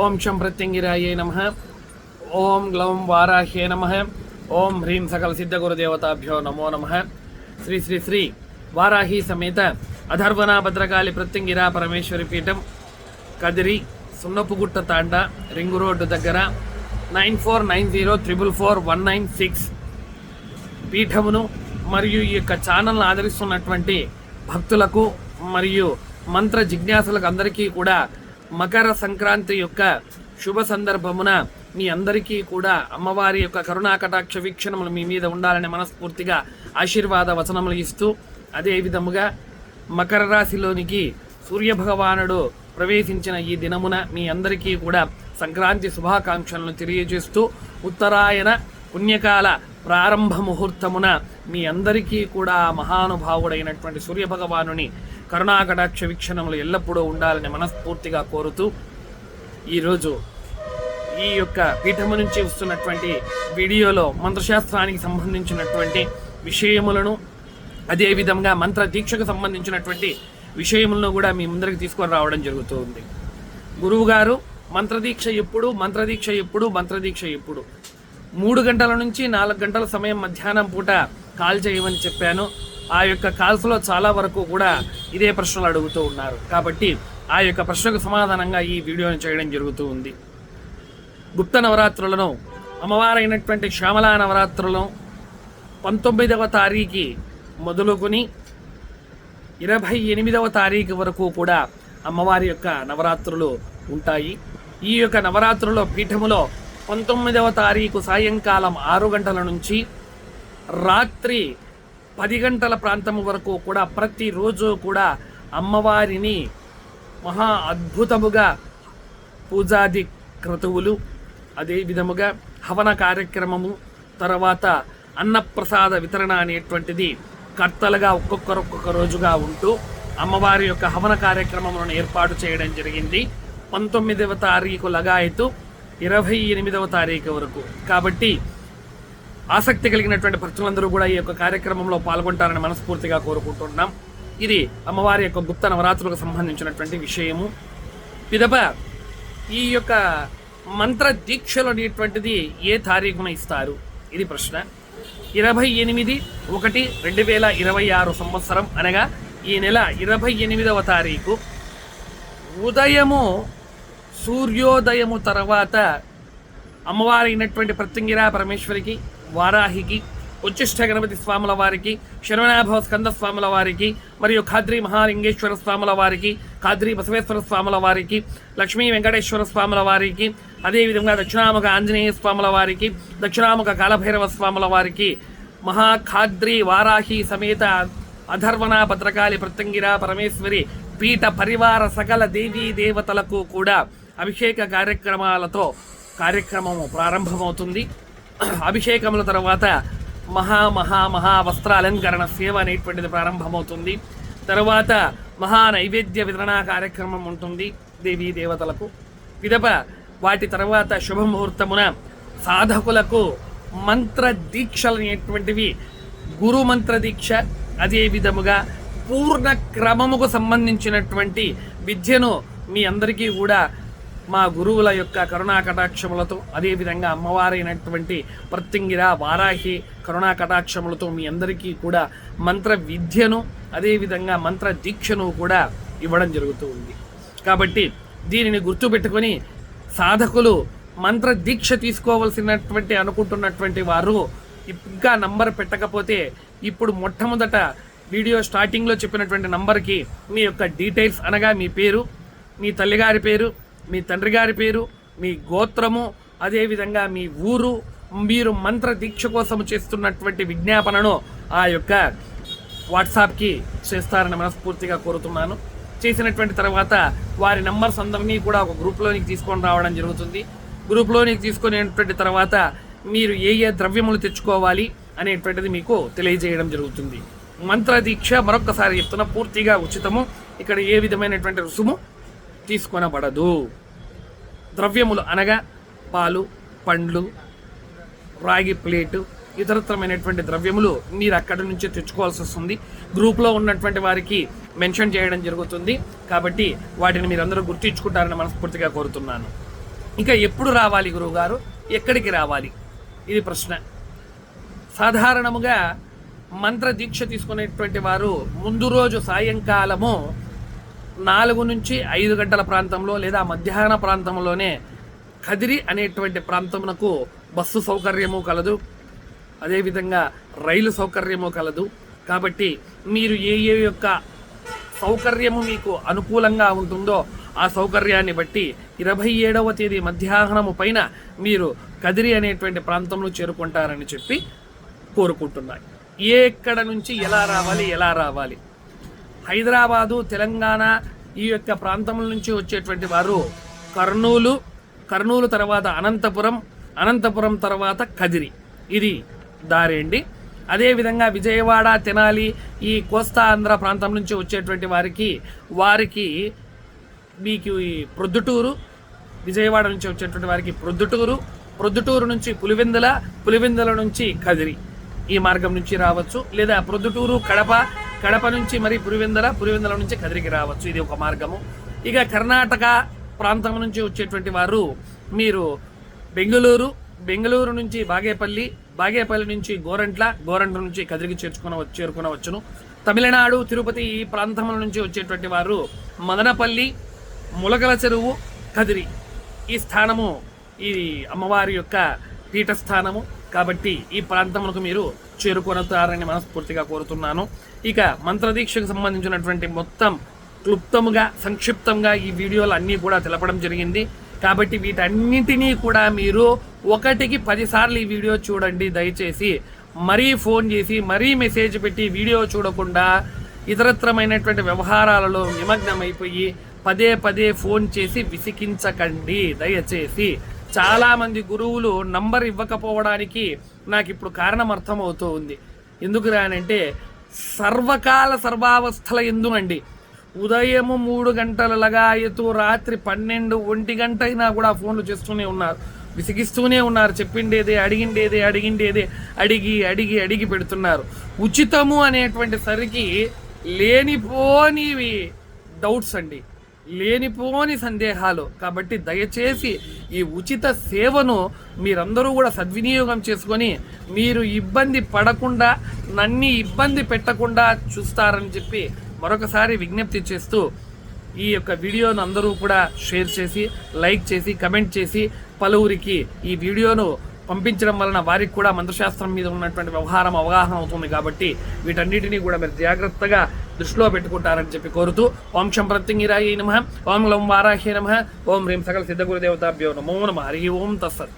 ఓం శం ప్రత్యంగిరాయే నమః. ఓం గ్లౌం వారాహ్యే నమః. ఓం హ్రీం సకల సిద్ధ గురుదేవతాభ్యో నమో నమః. శ్రీ శ్రీ శ్రీ వారాహి సమేత అధర్వణ భద్రకాళి ప్రత్యంగిరా పరమేశ్వరి పీఠం, కదిరి, సున్నపుగుట్ట తాండా, రింగు రోడ్డు దగ్గర 9490444196 పీఠమును మరియు ఈ యొక్క ఛానల్ను ఆదరిస్తున్నటువంటి భక్తులకు మరియు మంత్ర జిజ్ఞాసులకు అందరికీ కూడా మకర సంక్రాంతి యొక్క శుభ సందర్భమున మీ అందరికీ కూడా అమ్మవారి యొక్క కరుణా కటాక్ష వీక్షణములు మీ మీద ఉండాలని మనస్ఫూర్తిగా ఆశీర్వాద వచనములు ఇస్తూ, అదే విధముగా మకర రాశిలోనికి సూర్యభగవానుడు ప్రవేశించిన ఈ దినమున మీ అందరికీ కూడా సంక్రాంతి శుభాకాంక్షలను తెలియజేస్తూ, ఉత్తరాయణ పుణ్యకాల ప్రారంభ ముహూర్తమున మీ అందరికీ కూడా మహానుభావుడైనటువంటి సూర్యభగవానుని కరుణాకటాక్ష వీక్షణములు ఎల్లప్పుడూ ఉండాలని మనస్ఫూర్తిగా కోరుతూ, ఈరోజు ఈ యొక్క పీఠము నుంచి వస్తున్నటువంటి వీడియోలో మంత్రశాస్త్రానికి సంబంధించినటువంటి విషయములను, అదేవిధంగా మంత్ర దీక్షకు సంబంధించినటువంటి విషయములను కూడా మీ ముందరికి తీసుకొని రావడం జరుగుతూ ఉంది. గురువుగారు మంత్రదీక్ష ఎప్పుడు 3 గంటల నుంచి 4 గంటల సమయం మధ్యాహ్నం పూట కాల్ చేయమని చెప్పాను. ఆ యొక్క కాల్స్లో చాలా వరకు కూడా ఇదే ప్రశ్నలు అడుగుతూ ఉన్నారు. కాబట్టి ఆ యొక్క ప్రశ్నకు సమాధానంగా ఈ వీడియోని చేయడం జరుగుతూ ఉంది. గుప్త నవరాత్రులను, అమ్మవారైనటువంటి శ్యామలా నవరాత్రులను 19వ తారీఖు మొదలుకొని 28వ తారీఖు వరకు కూడా అమ్మవారి యొక్క నవరాత్రులు ఉంటాయి. ఈ యొక్క నవరాత్రుల పీఠములో 19వ తారీఖు సాయంకాలం 6 గంటల నుంచి రాత్రి 10 గంటల ప్రాంతం వరకు కూడా ప్రతిరోజు కూడా అమ్మవారిని మహా అద్భుతముగా పూజాది క్రతువులు, అదే విధముగా హవన కార్యక్రమము, తర్వాత అన్నప్రసాద వితరణ అనేటువంటిది కర్తలుగా ఒక్కొక్క రోజుగా ఉంటూ అమ్మవారి యొక్క హవన కార్యక్రమములను ఏర్పాటు చేయడం జరిగింది. 19వ తారీఖు లగాయతు 28వ తారీఖు వరకు. కాబట్టి ఆసక్తి కలిగినటువంటి భక్తులందరూ కూడా ఈ యొక్క కార్యక్రమంలో పాల్గొంటారని మనస్ఫూర్తిగా కోరుకుంటున్నాం. ఇది అమ్మవారి యొక్క గుప్త నవరాత్రులకు సంబంధించినటువంటి విషయము. పిదప ఈ యొక్క మంత్ర దీక్షలు అనేటువంటిది ఏ తారీఖున ఇస్తారు? ఇది ప్రశ్న. 28/1/2026 సంవత్సరం అనగా ఈ నెల 28వ తారీఖు ఉదయము, సూర్యోదయము తర్వాత అమ్మవారైనటువంటి ప్రత్యంగిరా పరమేశ్వరికి, వారాహికి, ఉచ్చిష్ట గణపతి స్వాముల వారికి, శరవణాభవ స్కంద స్వాముల వారికి, మరియు ఖాద్రి మహాలింగేశ్వర స్వాముల వారికి, ఖాద్రి బసవేశ్వర స్వాముల వారికి, లక్ష్మీ వెంకటేశ్వర స్వాముల వారికి, అదేవిధంగా దక్షిణాముఖ ఆంజనేయ స్వాముల వారికి, దక్షిణాముఖ కాలభైరవ స్వాముల వారికి, మహాఖాద్రి వారాహి సమేత అధర్వణ భద్రకాళి ప్రత్యంగిరా పరమేశ్వరి పీఠ పరివార సకల దేవీ దేవతలకు కూడా అభిషేక కార్యక్రమము ప్రారంభమవుతుంది. అభిషేకముల తర్వాత మహా వస్త్రాలంకరణ సేవ అనేటువంటిది ప్రారంభమవుతుంది. తర్వాత మహా నైవేద్య వితరణ కార్యక్రమం ఉంటుంది దేవీ దేవతలకు. పిదప వాటి తర్వాత శుభముహూర్తమున సాధకులకు మంత్ర దీక్షలు అనేటువంటివి, గురు మంత్ర దీక్ష, అదే విధముగా పూర్ణ క్రమముకు సంబంధించినటువంటి విద్యను మీ అందరికీ కూడా మా గురువుల యొక్క కరుణా కటాక్షములతో, అదేవిధంగా అమ్మవారైనటువంటి ప్రత్యంగిరా వారాహి కరుణా కటాక్షములతో మీ అందరికీ కూడా మంత్ర విద్యను, అదేవిధంగా మంత్ర దీక్షను కూడా ఇవ్వడం జరుగుతూ ఉంది. కాబట్టి దీనిని గుర్తుపెట్టుకొని సాధకులు మంత్ర దీక్ష తీసుకోవాల్సినటువంటి అనుకుంటున్నటువంటి వారు ఇంకా నంబర్ పెట్టకపోతే ఇప్పుడు మొట్టమొదట వీడియో స్టార్టింగ్లో చెప్పినటువంటి నంబర్కి మీ యొక్క డీటెయిల్స్ అనగా మీ పేరు, మీ తల్లిగారి పేరు, మీ తండ్రి గారి పేరు, మీ గోత్రము, అదేవిధంగా మీ ఊరు, మీరు మంత్ర దీక్ష కోసం చేస్తున్నటువంటి విజ్ఞాపనను ఆ యొక్క వాట్సాప్కి చేస్తారని మనస్ఫూర్తిగా కోరుతున్నాను. చేసినటువంటి తర్వాత వారి నంబర్స్ అందరినీ కూడా ఒక గ్రూప్లోనికి తీసుకొని రావడం జరుగుతుంది. గ్రూప్లోనికి తీసుకునేటువంటి తర్వాత మీరు ఏ ద్రవ్యములు తెచ్చుకోవాలి అనేటువంటిది మీకు తెలియజేయడం జరుగుతుంది. మంత్ర దీక్ష మరొక్కసారి చెప్తున్నా, పూర్తిగా ఉచితము. ఇక్కడ ఏ విధమైనటువంటి రుసుము తీసుకొనబడదు. ద్రవ్యములు అనగా పాలు, పండ్లు, రాగి ప్లేటు, ఇతరత్రమైనటువంటి ద్రవ్యములు మీరు అక్కడి నుంచే తెచ్చుకోవాల్సి వస్తుంది. గ్రూప్లో ఉన్నటువంటి వారికి మెన్షన్ చేయడం జరుగుతుంది. కాబట్టి వాటిని మీరందరూ గుర్తించుకుంటారని మనస్ఫూర్తిగా కోరుతున్నాను. ఇంకా ఎప్పుడు రావాలి గురువుగారు, ఎక్కడికి రావాలి, ఇది ప్రశ్న. సాధారణముగా మంత్ర దీక్ష తీసుకునేటువంటి వారు ముందు రోజు సాయంకాలము 4 నుంచి 5 గంటల ప్రాంతంలో లేదా మధ్యాహ్న ప్రాంతంలోనే కదిరి అనేటువంటి ప్రాంతమునకు బస్సు సౌకర్యము కలదు, అదేవిధంగా రైలు సౌకర్యము కలదు. కాబట్టి మీరు ఏ యొక్క సౌకర్యము మీకు అనుకూలంగా ఉంటుందో ఆ సౌకర్యాన్ని బట్టి 27వ తేదీ మధ్యాహ్నము పైన మీరు కదిరి అనేటువంటి ప్రాంతంలో చేరుకుంటారని చెప్పి కోరుకుంటున్నాను. ఎక్కడ నుంచి ఎలా రావాలి? హైదరాబాదు, తెలంగాణ ఈ యొక్క ప్రాంతముల నుంచి వచ్చేటువంటి వారు కర్నూలు తర్వాత అనంతపురం తర్వాత కదిరి, ఇది దారి అండి. అదేవిధంగా విజయవాడ, తెనాలి ఈ కోస్తా ఆంధ్ర ప్రాంతం నుంచి వచ్చేటువంటి వారికి మీకు ఈ ప్రొద్దుటూరు, విజయవాడ నుంచి వచ్చేటువంటి వారికి ప్రొద్దుటూరు నుంచి పులివెందుల నుంచి కదిరి ఈ మార్గం నుంచి రావచ్చు. లేదా ప్రొద్దుటూరు, కడప నుంచి మరి పులివెందుల నుంచి కదిరికి రావచ్చు, ఇది ఒక మార్గము. ఇక కర్ణాటక ప్రాంతం నుంచి వచ్చేటువంటి వారు మీరు బెంగళూరు నుంచి బాగేపల్లి నుంచి గోరంట్ల నుంచి కదిరికి చేరుకునవచ్చును. తమిళనాడు, తిరుపతి ఈ ప్రాంతముల నుంచి వచ్చేటువంటి వారు మదనపల్లి, ములకల చెరువు, కదిరి ఈ స్థానము ఈ అమ్మవారి యొక్క పీఠస్థానము. కాబట్టి ఈ ప్రాంతములకు మీరు చేరుకొనతారని మనస్ఫూర్తిగా కోరుతున్నాను. ఇక మంత్రదీక్షకు సంబంధించినటువంటి మొత్తం క్లుప్తముగా సంక్షిప్తంగా ఈ వీడియోలు అన్నీ కూడా తెలపడం జరిగింది. కాబట్టి వీటన్నింటినీ కూడా మీరు 1కి 10 సార్లు ఈ వీడియో చూడండి దయచేసి. మరీ ఫోన్ చేసి మరీ మెసేజ్ పెట్టి వీడియో చూడకుండా ఇతరత్రమైనటువంటి వ్యవహారాలలో నిమగ్నమైపోయి పదే ఫోన్ చేసి విసిగించకండి దయచేసి. చాలామంది గురువులు నంబర్ ఇవ్వకపోవడానికి నాకు ఇప్పుడు కారణం అర్థమవుతూ ఉంది. ఎందుకు రానంటే సర్వకాల సర్వావస్థల ఎందునండి. ఉదయము 3 గంటల లగాయతూ రాత్రి 12, 1 గంట అయినా కూడా ఫోన్లు చేస్తూనే ఉన్నారు, విసిగిస్తూనే ఉన్నారు. చెప్పిండేదే అడిగిండేదే అడిగి పెడుతున్నారు. ఉచితము అనేటువంటి సరికి లేనిపోని డౌట్స్ అండి, లేనిపోని సందేహాలు. కాబట్టి దయచేసి ఈ ఉచిత సేవను మీరందరూ కూడా సద్వినియోగం చేసుకొని మీరు ఇబ్బంది పడకుండా నన్ను ఇబ్బంది పెట్టకుండా చూస్తారని చెప్పి మరొకసారి విజ్ఞప్తి చేస్తూ ఈ యొక్క వీడియోను అందరూ కూడా షేర్ చేసి, లైక్ చేసి, కమెంట్ చేసి పలువురికి ఈ వీడియోను పంపించడం వలన వారికి కూడా మంత్రశాస్త్రం మీద ఉన్నటువంటి వ్యవహారం అవగాహన అవుతుంది. కాబట్టి వీటన్నిటినీ కూడా మీరు జాగ్రత్తగా దృష్టిలో పెట్టుకుంటారని చెప్పి కోరుతూ ఓం శం ప్రత్యంగిరాయ నమః, ఓం లం వారాహ్య నమః, ఓం హ్రీం సకల సిద్ధ గురుదేవతాభ్యో నమో నమః. హరి ఓం తత్సత్.